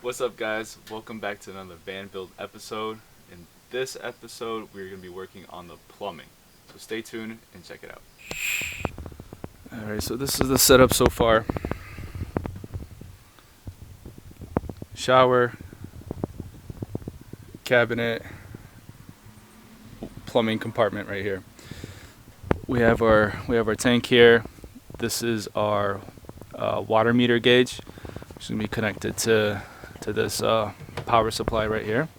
What's up, guys? Welcome back to another van build episode. In this episode, we're going to be working on the plumbing. So stay tuned and check it out. Alright, so this is the setup so far. Shower, cabinet, plumbing compartment right here. We have our tank here. This is our water meter gauge, which is going to be connected to this power supply right here.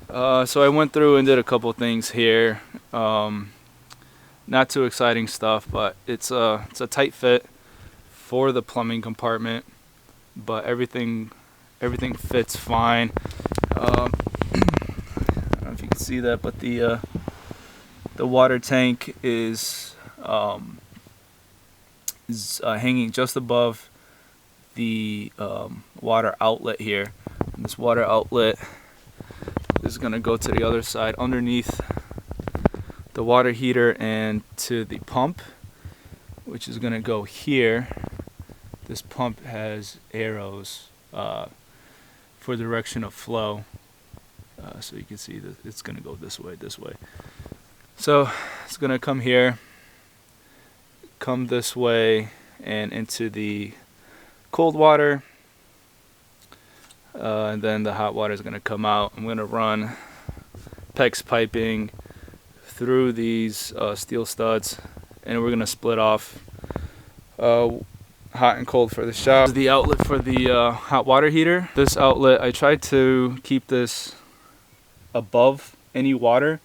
So I went through and did a couple things here. Not too exciting stuff, but it's a tight fit for the plumbing compartment, but everything fits fine. I don't know if you can see that, but the water tank is hanging just above the water outlet here. And this water outlet is going to go to the other side underneath the water heater and to the pump, which is going to go here. This pump has arrows for direction of flow, so you can see that it's going to go this way. So it's going to come here, come this way, and into the cold water, and then the hot water is going to come out. I'm going to run PEX piping through these steel studs, and we're going to split off hot and cold for the shower. This is the outlet for the hot water heater. This outlet, I tried to keep this above any water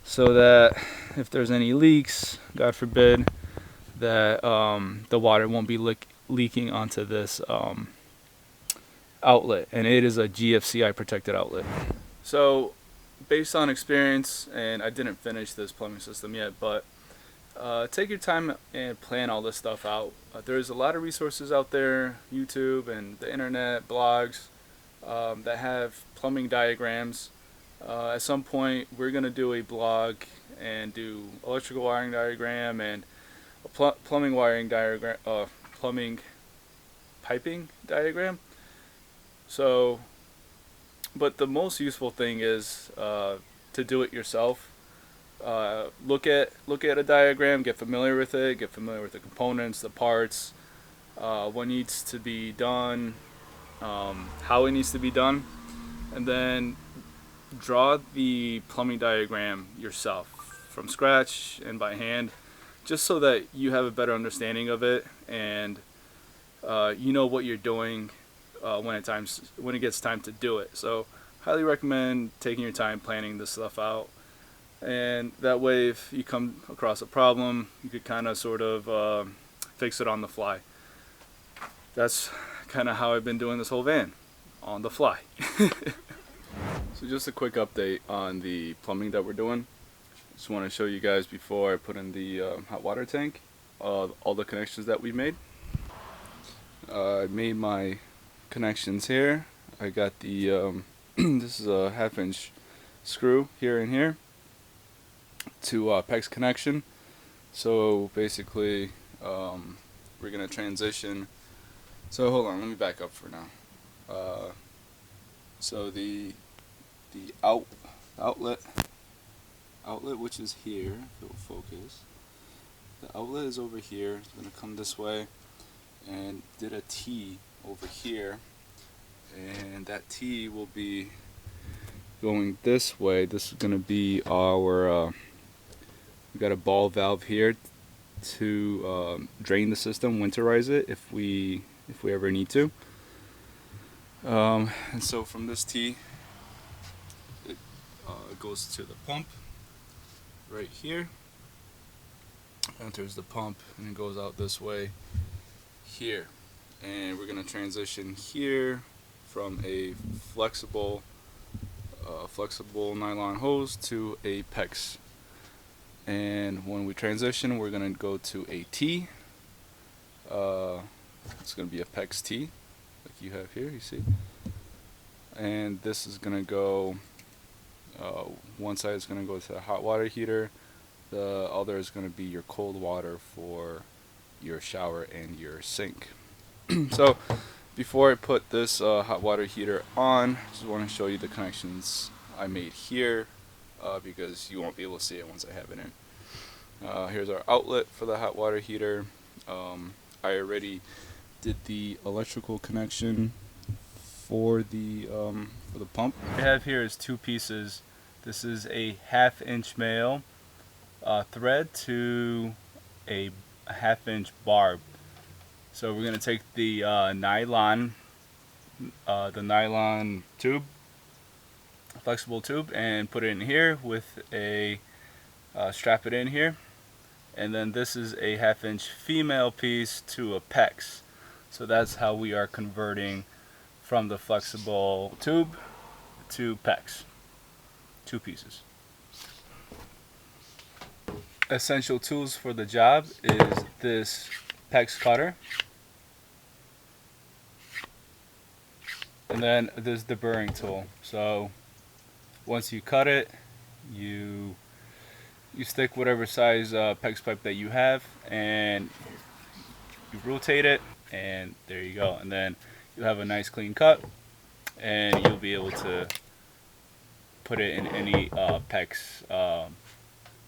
so that if there's any leaks, God forbid, that the water won't be leaking onto this outlet, and it is a GFCI protected outlet. So based on experience, and I didn't finish this plumbing system yet, but take your time and plan all this stuff out. There's a lot of resources out there, YouTube and the internet, blogs, that have plumbing diagrams. At some point we're going to do a blog and do electrical wiring diagram and a plumbing wiring diagram, plumbing piping diagram. So, but the most useful thing is to do it yourself. Look at a diagram, get familiar with it, get familiar with the components, the parts, what needs to be done, how it needs to be done, and then draw the plumbing diagram yourself from scratch and by hand, just so that you have a better understanding of it, and you know what you're doing when it gets time to do it. So highly recommend taking your time planning this stuff out, and that way if you come across a problem, you could kind of sort of fix it on the fly. That's kind of how I've been doing this whole van, on the fly. So just a quick update on the plumbing that we're doing. Just want to show you guys before I put in the hot water tank all the connections that we made. I made my connections here. I got the this is a 1/2" screw here and here to PEX connection. So basically we're gonna transition. So hold on, let me back up for now. So the outlet, which is here, if it will focus, the outlet is over here. It's gonna come this way, and did a T over here, and that T will be going this way. This is going to be our we got a ball valve here to drain the system, winterize it if we ever need to, and so from this T it goes to the pump right here, enters the pump, and it goes out this way here. And we're going to transition here from a flexible nylon hose to a PEX. And when we transition, we're going to go to a T. It's going to be a PEX T, like you have here, you see. And this is going to go, one side is going to go to the hot water heater, the other is going to be your cold water for your shower and your sink. So Before I put this hot water heater on, just want to show you the connections I made here because you won't be able to see it once I have it in. Here's our outlet for the hot water heater. I already did the electrical connection for the pump. What I have here is two pieces. This is a 1/2 inch male thread to a 1/2 inch barb. So we're gonna take the nylon tube, flexible tube, and put it in here with a strap it in here. And then this is a 1/2 inch female piece to a PEX. So that's how we are converting from the flexible tube to PEX. Two pieces. Essential tools for the job is this PEX cutter. And then there's the burring tool. So once you cut it, you stick whatever size PEX pipe that you have, and you rotate it, and there you go. And then you'll have a nice clean cut, and you'll be able to put it in any PEX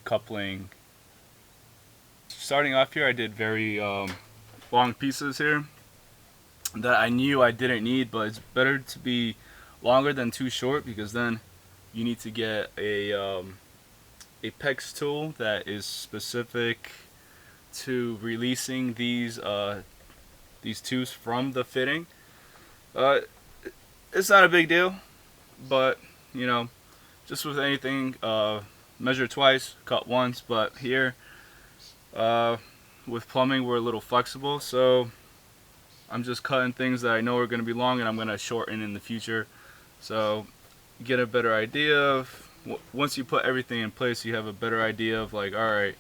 coupling. Starting off here, I did very long pieces here that I knew I didn't need, but it's better to be longer than too short, because then you need to get a PEX tool that is specific to releasing these tubes from the fitting. It's not a big deal, but you know, just with anything, measure twice, cut once. But here with plumbing, we're a little flexible, so I'm just cutting things that I know are going to be long and I'm going to shorten in the future. So you get a better idea of, once you put everything in place, you have a better idea of like, alright,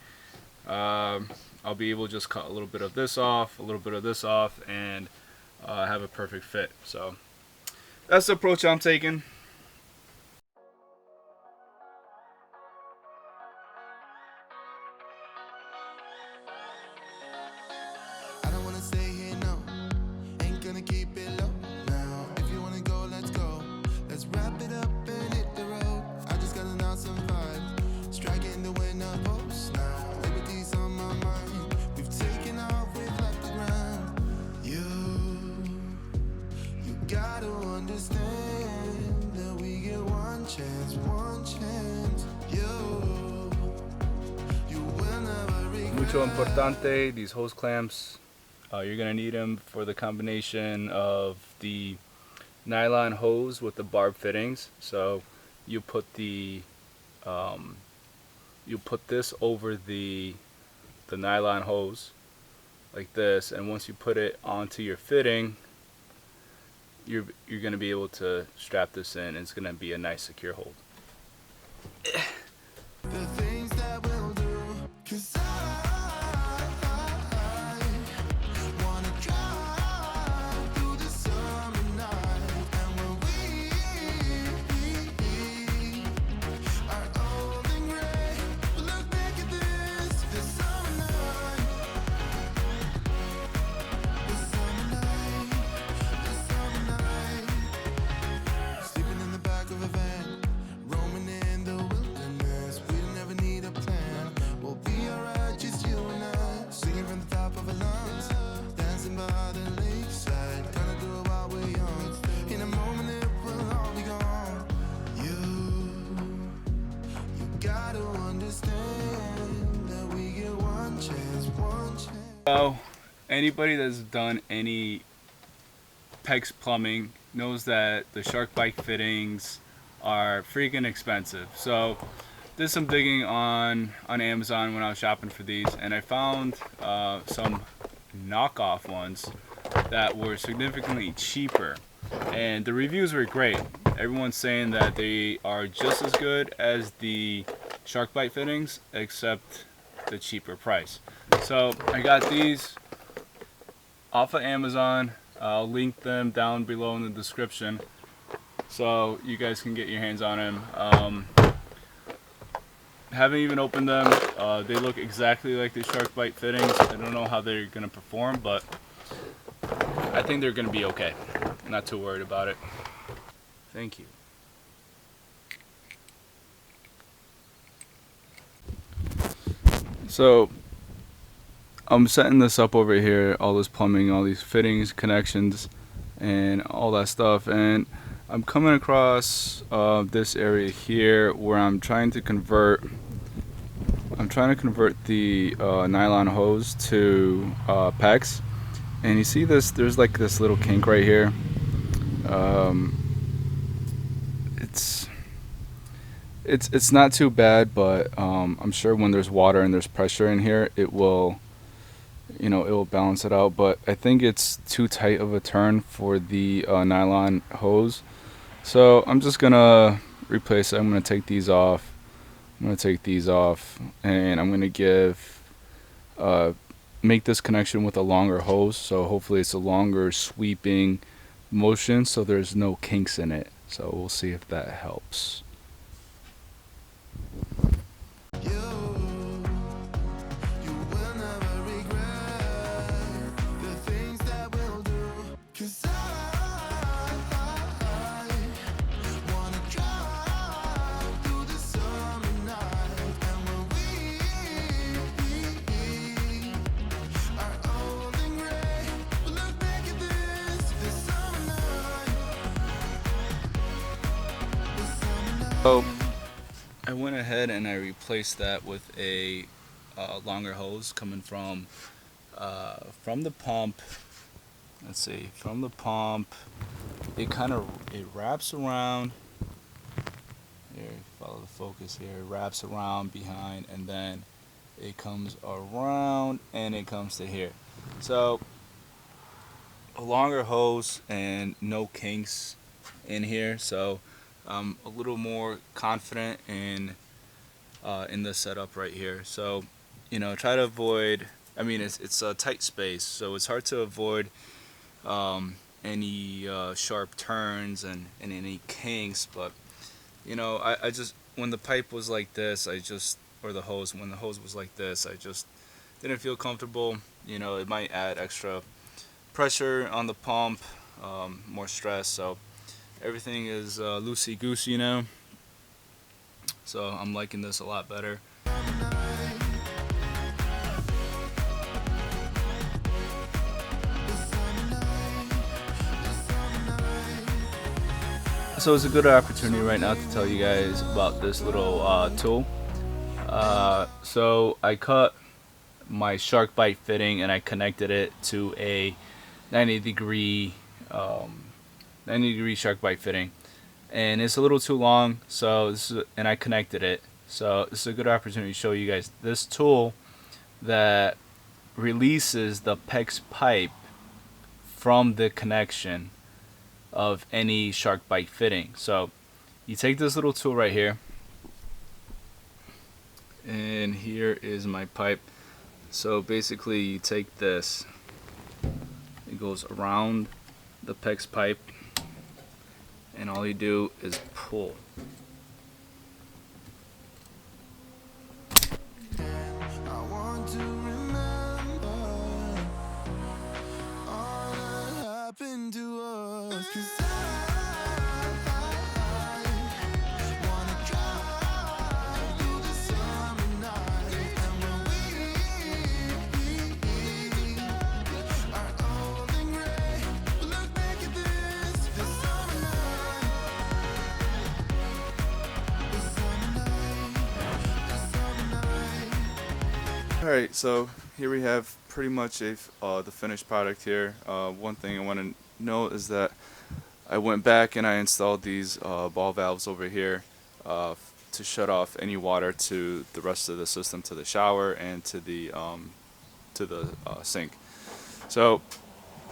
I'll be able to just cut a little bit of this off, a little bit of this off, and have a perfect fit. So that's the approach I'm taking. Mucho importante, these hose clamps, you're going to need them for the combination of the nylon hose with the barb fittings. So you put the you put this over the nylon hose like this, and once you put it onto your fitting, you're going to be able to strap this in, and it's going to be a nice secure hold. The things that we'll do, 'cause so anybody that's done any PEX plumbing knows that the SharkBite fittings are freaking expensive. So did some digging on Amazon when I was shopping for these, and I found some knockoff ones that were significantly cheaper, and the reviews were great. Everyone's saying that they are just as good as the SharkBite fittings, except the cheaper price. So I got these off of Amazon. I'll link them down below in the description so you guys can get your hands on them. Haven't even opened them. They look exactly like the SharkBite fittings. I don't know how they're gonna perform, but I think they're gonna be okay. I'm not too worried about it. Thank you. So I'm setting this up over here, all this plumbing, all these fittings, connections, and all that stuff, and I'm coming across this area here where I'm trying to convert the nylon hose to PEX. And you see this, there's like this little kink right here. Um, it's not too bad, but I'm sure when there's water and there's pressure in here, it will, it will balance it out. But I think it's too tight of a turn for the nylon hose. So I'm just gonna replace it. I'm gonna take these off. And I'm gonna make this connection with a longer hose. So hopefully it's a longer sweeping motion, so there's no kinks in it. So we'll see if that helps. So I went ahead and I replaced that with a longer hose coming from the pump. Let's see, from the pump. It wraps around. Here, follow the focus here. It wraps around behind, and then it comes around and it comes to here. So a longer hose and no kinks in here. So I'm a little more confident in this setup right here. So try to avoid. I mean, it's a tight space, so it's hard to avoid any sharp turns and any kinks. But I just, when the pipe was like this, or the hose, when the hose was like this, I just didn't feel comfortable. It might add extra pressure on the pump, more stress. So everything is loosey goosey now. So I'm liking this a lot better. So it's a good opportunity right now to tell you guys about this little tool. So I cut my SharkBite fitting and I connected it to a 90-degree SharkBite fitting, and it's a little too long. And I connected it. So this is a good opportunity to show you guys this tool that releases the PEX pipe from the connection of any SharkBite fitting. So you take this little tool right here, and here is my pipe. So basically you take this, it goes around the PEX pipe, and all you do is pull. Alright, so here we have pretty much the finished product here. One thing I want to note is that I went back and I installed these ball valves over here to shut off any water to the rest of the system, to the shower and to the sink. So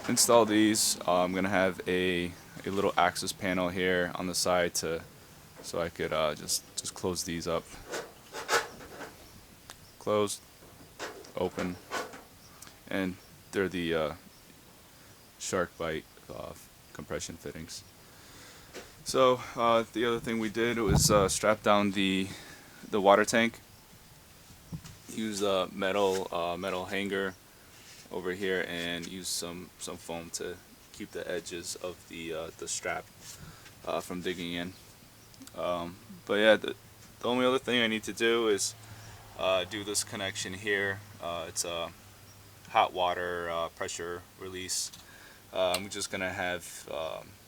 install these. I'm gonna have a little access panel here on the side so I could just close these up. Closed, open, and they're the SharkBite compression fittings. So the other thing we did was strap down the water tank. Use a metal hanger over here, and use some foam to keep the edges of the strap from digging in. But yeah, the only other thing I need to do is do this connection here. It's a hot water pressure release. I'm just gonna have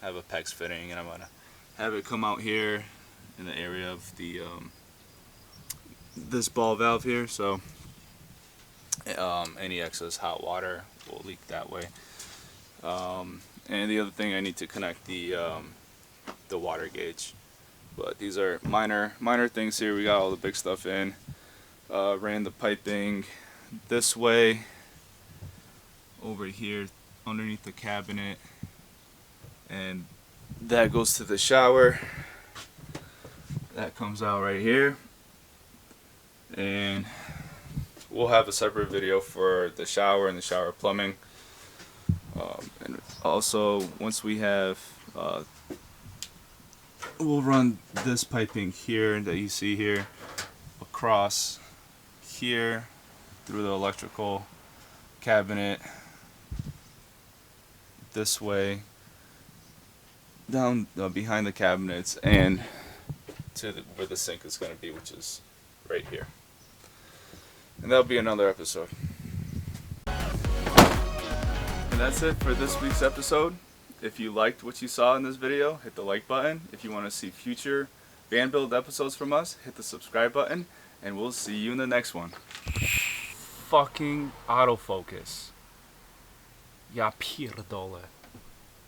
a PEX fitting, and I'm gonna have it come out here in the area of the this ball valve here. So any excess hot water will leak that way. And the other thing, I need to connect the water gauge. But these are minor things here. We got all the big stuff in. Ran the piping this way over here underneath the cabinet, and that goes to the shower. That comes out right here, and we'll have a separate video for the shower and the shower plumbing. And also, once we have we'll run this piping here that you see here across here through the electrical cabinet this way down behind the cabinets and to where the sink is going to be, which is right here. And that'll be another episode. And that's it for this week's episode. If you liked what you saw in this video, hit the like button. If you want to see future van build episodes from us, hit the subscribe button, and we'll see you in the next one. Fucking autofocus. Ja pierdolę.